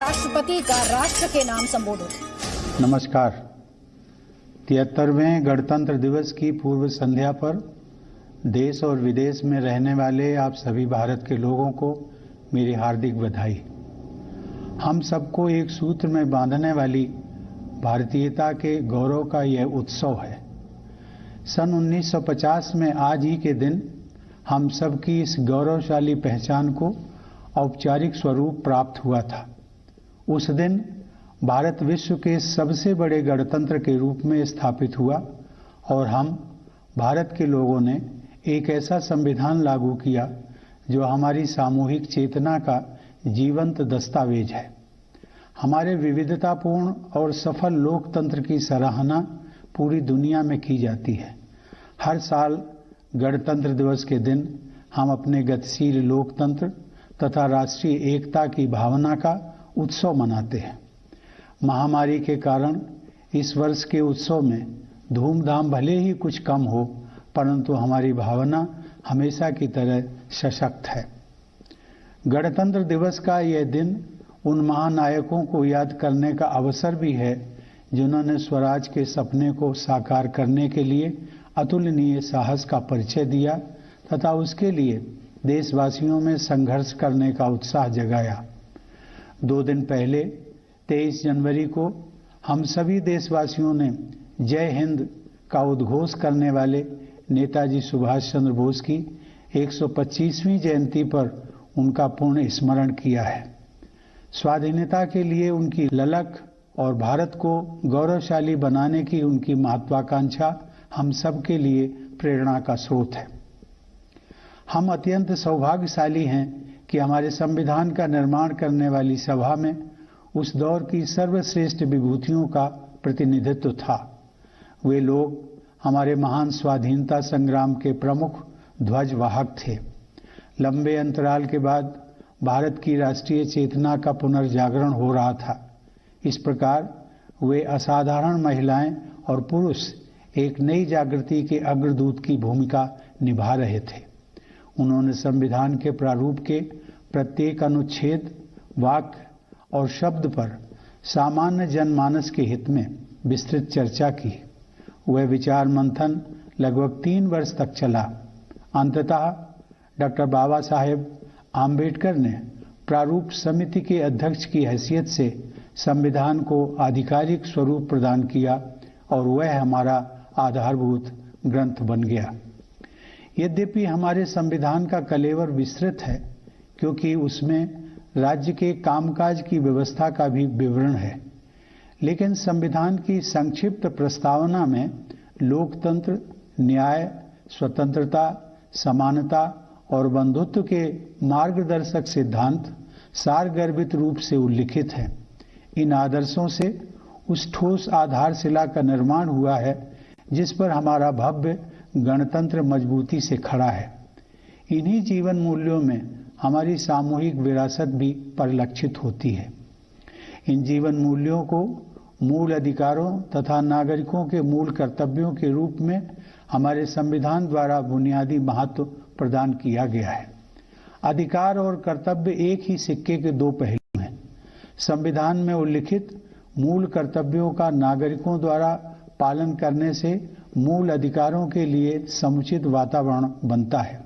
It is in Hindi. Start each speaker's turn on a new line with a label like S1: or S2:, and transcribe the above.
S1: राष्ट्रपति का राष्ट्र के नाम संबोधन।
S2: नमस्कार। 73वें गणतंत्र दिवस की पूर्व संध्या पर देश और विदेश में रहने वाले आप सभी भारत के लोगों को मेरी हार्दिक बधाई। हम सबको एक सूत्र में बांधने वाली भारतीयता के गौरव का यह उत्सव है। सन 1950 में आज ही के दिन हम सबकी इस गौरवशाली पहचान को औपचारिक स्वरूप प्राप्त हुआ था। उस दिन भारत विश्व के सबसे बड़े गणतंत्र के रूप में स्थापित हुआ और हम भारत के लोगों ने एक ऐसा संविधान लागू किया जो हमारी सामूहिक चेतना का जीवंत दस्तावेज है। हमारे विविधतापूर्ण और सफल लोकतंत्र की सराहना पूरी दुनिया में की जाती है। हर साल गणतंत्र दिवस के दिन हम अपने गतिशील लोकतंत्र तथा राष्ट्रीय एकता की भावना का उत्सव मनाते हैं। महामारी के कारण इस वर्ष के उत्सव में धूमधाम भले ही कुछ कम हो, परंतु हमारी भावना हमेशा की तरह सशक्त है। गणतंत्र दिवस का यह दिन उन महानायकों को याद करने का अवसर भी है जिन्होंने स्वराज के सपने को साकार करने के लिए अतुलनीय साहस का परिचय दिया तथा उसके लिए देशवासियों में संघर्ष करने का उत्साह जगाया। 2 दिन पहले 23 जनवरी को हम सभी देशवासियों ने जय हिंद का उद्घोष करने वाले नेताजी सुभाष चंद्र बोस की 125वीं जयंती पर उनका पुण्य स्मरण किया है। स्वाधीनता के लिए उनकी ललक और भारत को गौरवशाली बनाने की उनकी महत्वाकांक्षा हम सब के लिए प्रेरणा का स्रोत है। हम अत्यंत सौभाग्यशाली हैं कि हमारे संविधान का निर्माण करने वाली सभा में उस दौर की सर्वश्रेष्ठ विभूतियों का प्रतिनिधित्व था। वे लोग हमारे महान स्वाधीनता संग्राम के प्रमुख ध्वजवाहक थे। लंबे अंतराल के बाद भारत की राष्ट्रीय चेतना का पुनर्जागरण हो रहा था। इस प्रकार वे असाधारण महिलाएं और पुरुष एक नई जागृति के अग्रदूत की भूमिका निभा रहे थे। उन्होंने संविधान के प्रारूप के प्रत्येक अनुच्छेद, वाक्य और शब्द पर सामान्य जनमानस के हित में विस्तृत चर्चा की। वह विचार मंथन लगभग 3 वर्ष तक चला। अंततः डॉक्टर बाबा साहेब आम्बेडकर ने प्रारूप समिति के अध्यक्ष की हैसियत से संविधान को आधिकारिक स्वरूप प्रदान किया और वह हमारा आधारभूत ग्रंथ बन गया। यद्यपि हमारे संविधान का कलेवर विस्तृत है क्योंकि उसमें राज्य के कामकाज की व्यवस्था का भी विवरण है, लेकिन संविधान की संक्षिप्त प्रस्तावना में लोकतंत्र, न्याय, स्वतंत्रता, समानता और बंधुत्व के मार्गदर्शक सिद्धांत सारगर्भित रूप से उल्लिखित हैं। इन आदर्शों से उस ठोस आधारशिला का निर्माण हुआ है जिस पर हमारा भव्य गणतंत्र मजबूती से खड़ा है। इन्हीं जीवन मूल्यों में हमारी सामूहिक विरासत भी परिलक्षित होती है। इन जीवन मूल्यों को मूल अधिकारों तथा नागरिकों के मूल कर्तव्यों के रूप में हमारे संविधान द्वारा बुनियादी महत्व प्रदान किया गया है। अधिकार और कर्तव्य एक ही सिक्के के 2 पहलू हैं। संविधान में उल्लिखित मूल कर्तव्यों का नागरिकों द्वारा पालन करने से मूल अधिकारों के लिए समुचित वातावरण बनता है।